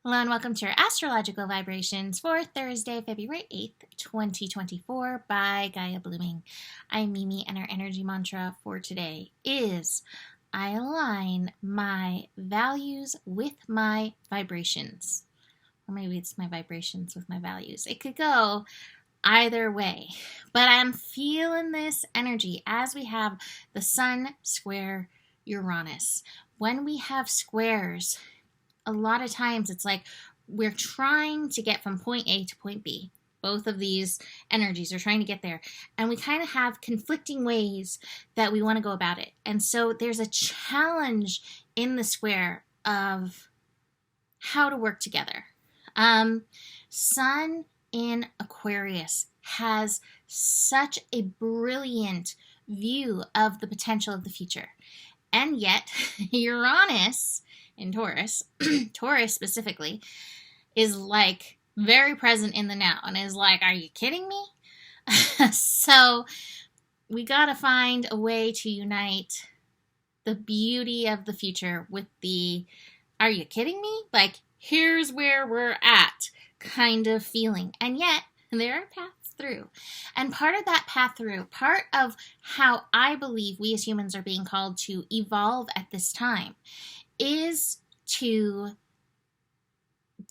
Hello and welcome to your astrological vibrations for Thursday, February 8th, 2024 by Gaia Blooming. I'm Mimi and our energy mantra for today is I align my values with my vibrations. Or maybe it's my vibrations with my values. It could go either way. But I'm feeling this energy as we have the Sun square Uranus. When we have squares, a lot of times it's like we're trying to get from point A to point B. Both of these energies are trying to get there. And we kind of have conflicting ways that we want to go about it. And so there's a challenge in the square of how to work together. Sun in Aquarius has such a brilliant view of the potential of the future. And yet, Uranus in Taurus, Taurus specifically, is like very present in the now and is like, are you kidding me? So we got to find a way to unite the beauty of the future with the, are you kidding me? Like, here's where we're at kind of feeling. And yet, there are paths through. And part of that path through, part of how I believe we as humans are being called to evolve at this time is to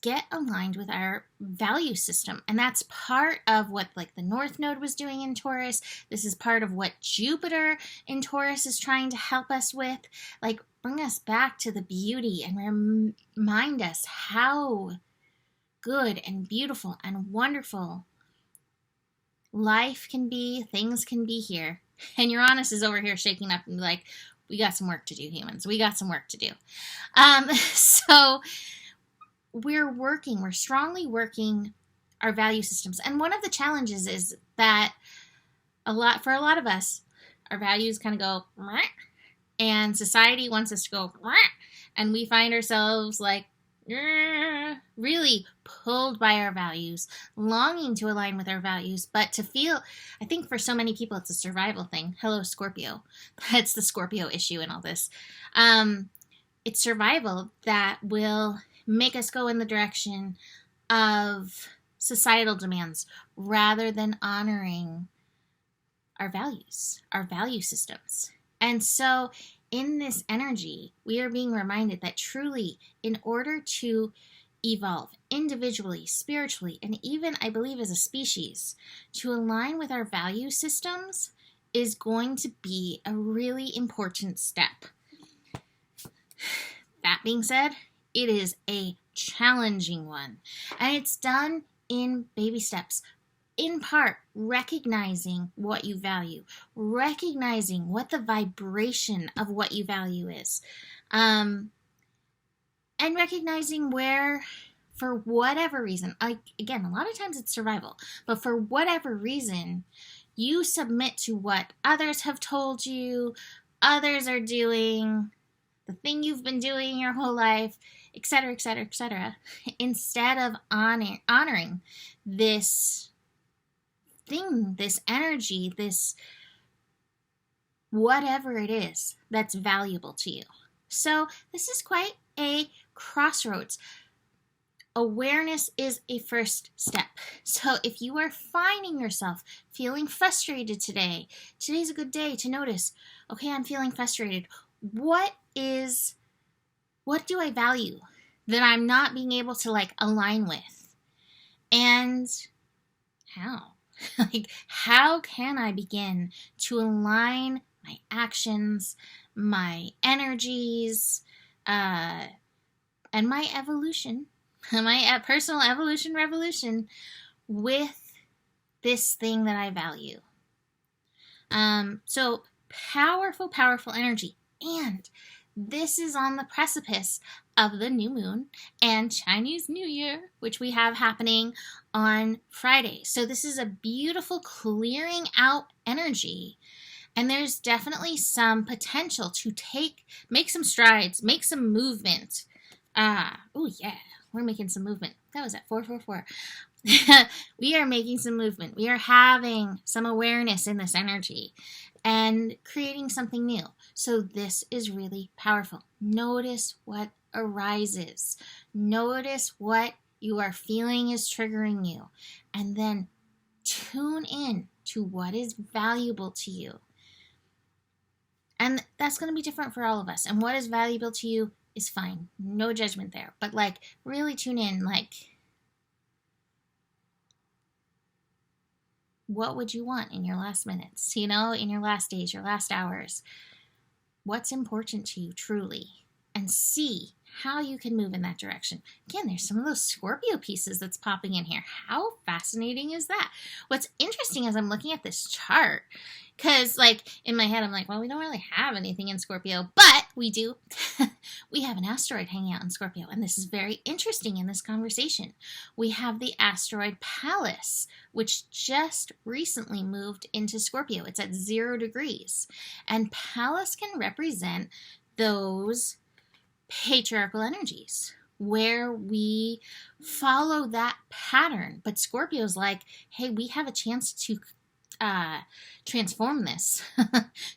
get aligned with our value system. And that's part of what like the North Node was doing in Taurus. This is part of what Jupiter in Taurus is trying to help us with. Like bring us back to the beauty and remind us how good and beautiful and wonderful life can be, things can be here. And Uranus is over here shaking up and like, we got some work to do, humans. We got some work to do. So we're strongly working our value systems. And one of the challenges is that for a lot of us, our values kind of go, and society wants us to go, and we find ourselves like, really pulled by our values, longing to align with our values, but to feel, I think for so many people, it's a survival thing. Hello, Scorpio. That's the Scorpio issue in all this. It's survival that will make us go in the direction of societal demands rather than honoring our values, our value systems. And so in this energy, we are being reminded that truly, in order to evolve individually, spiritually, and even, I believe, as a species, to align with our value systems is going to be a really important step. That being said, it is a challenging one, and it's done in baby steps. In part, recognizing what you value, recognizing what the vibration of what you value is, and recognizing where, for whatever reason, again, a lot of times it's survival, but for whatever reason, you submit to what others have told you, others are doing, the thing you've been doing your whole life, etc., etc., etc., instead of honoring this thing, this energy, this whatever it is that's valuable to you. So this is quite a crossroads. Awareness is a first step. So if you are finding yourself feeling frustrated today, today's a good day to notice, okay, I'm feeling frustrated. What do I value that I'm not being able to like align with? And how? Like, how can I begin to align my actions, my energies, and my evolution, my personal evolution revolution with this thing that I value? So powerful, powerful energy. And this is on the precipice of the new moon and Chinese New Year, which we have happening on Friday. So this is a beautiful clearing out energy. And there's definitely some potential to make some strides, make some movement. Oh yeah, we're making some movement. That was at 444. We are making some movement. We are having some awareness in this energy and creating something new. So this is really powerful. Notice what arises. Notice what you are feeling is triggering you, and then tune in to what is valuable to you. And that's going to be different for all of us. And what is valuable to you is fine. No judgment there. But like, really tune in. Like, what would you want in your last minutes? You know, in your last days, your last hours? What's important to you truly? And see how you can move in that direction. Again, there's some of those Scorpio pieces that's popping in here. How fascinating is that? What's interesting is I'm looking at this chart, because like in my head, I'm like, well, we don't really have anything in Scorpio, but we do. We have an asteroid hanging out in Scorpio, and this is very interesting in this conversation. We have the asteroid Pallas, which just recently moved into Scorpio. It's at 0 degrees, and Pallas can represent those patriarchal energies where we follow that pattern. But Scorpio's like, hey, we have a chance to transform this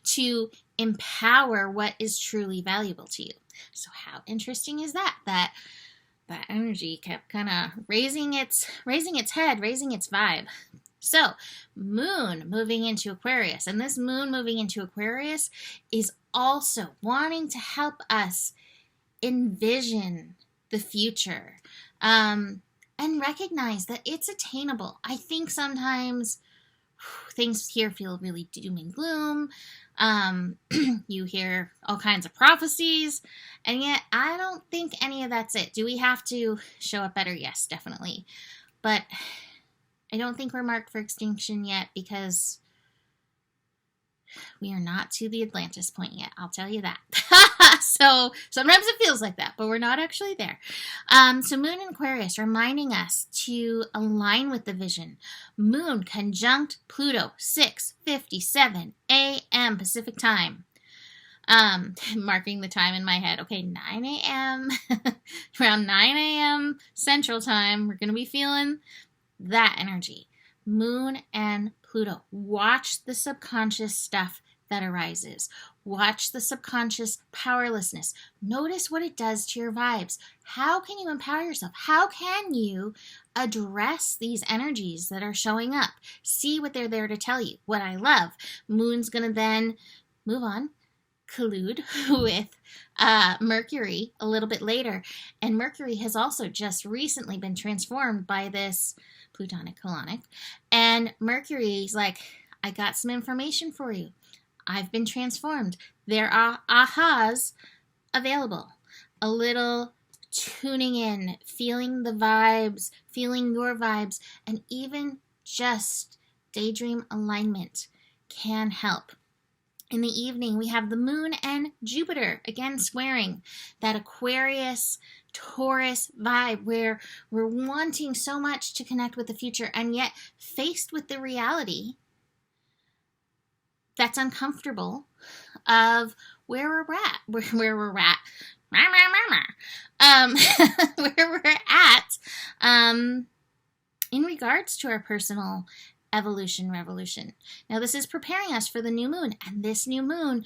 to empower what is truly valuable to you. So how interesting is that? That energy kept kind of raising its head, raising its vibe. So moon moving into Aquarius, and this moon moving into Aquarius is also wanting to help us envision the future, and recognize that it's attainable. I think sometimes things here feel really doom and gloom. You hear all kinds of prophecies, and yet I don't think any of that's it. Do we have to show up better? Yes, definitely. But I don't think we're marked for extinction yet, because we are not to the Atlantis point yet. I'll tell you that. So sometimes it feels like that, but we're not actually there. So Moon in Aquarius reminding us to align with the vision. Moon conjunct Pluto, 6:57 a.m. Pacific time. Marking the time in my head. Okay, 9 a.m. around 9 a.m. Central time. We're going to be feeling that energy. Moon and Pluto. Watch the subconscious stuff that arises. Watch the subconscious powerlessness. Notice what it does to your vibes. How can you empower yourself? How can you address these energies that are showing up? See what they're there to tell you. What I love, Moon's going to then move on, collude with Mercury a little bit later. And Mercury has also just recently been transformed by this Plutonic colonic. And Mercury's like, I got some information for you. I've been transformed. There are ahas available. A little tuning in, feeling the vibes, feeling your vibes, and even just daydream alignment can help. In the evening, we have the Moon and Jupiter, again squaring that Aquarius, Taurus vibe where we're wanting so much to connect with the future, and yet faced with the reality that's uncomfortable of where we're at, where we're at in regards to our personal evolution, revolution. Now, this is preparing us for the new moon, and this new moon,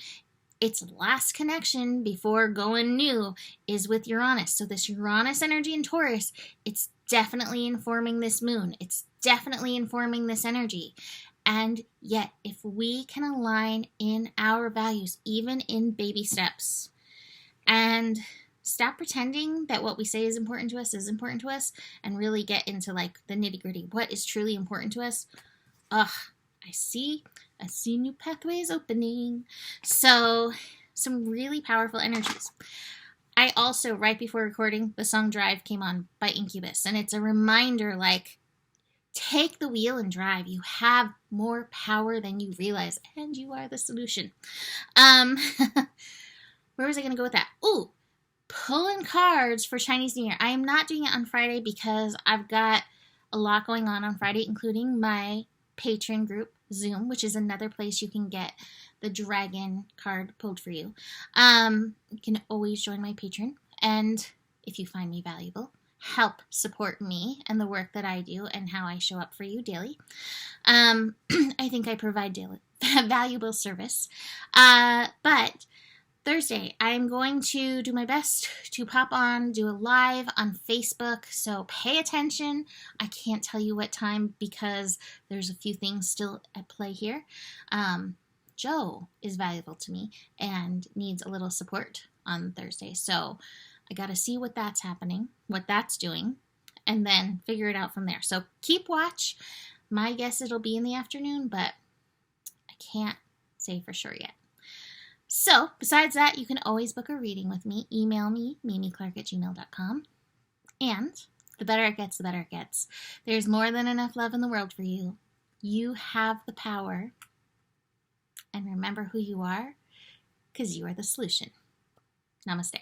its last connection before going new is with Uranus. So this Uranus energy in Taurus, it's definitely informing this moon. It's definitely informing this energy. And yet, if we can align in our values, even in baby steps, and stop pretending that what we say is important to us, and really get into like the nitty-gritty, what is truly important to us, I see new pathways opening. So some really powerful energies. I also, right before recording, the song Drive came on by Incubus, and it's a reminder, like, take the wheel and drive. You have more power than you realize, and you are the solution. Where was I going to go with that? Ooh, pulling cards for Chinese New Year. I am not doing it on Friday because I've got a lot going on Friday, including my Patreon group, Zoom, which is another place you can get the dragon card pulled for you. You can always join my Patreon, and if you find me valuable, help support me and the work that I do and how I show up for you daily. I think I provide daily valuable service. But Thursday, I'm going to do my best to pop on, do a live on Facebook, so pay attention. I can't tell you what time because there's a few things still at play here. Joe is valuable to me and needs a little support on Thursday, so I got to see what that's happening, what that's doing, and then figure it out from there. So keep watch. My guess it'll be in the afternoon, but I can't say for sure yet. So, besides that, you can always book a reading with me. Email me, mimiclark@gmail.com. And the better it gets, the better it gets. There's more than enough love in the world for you. You have the power. And remember who you are, because you are the solution. Namaste.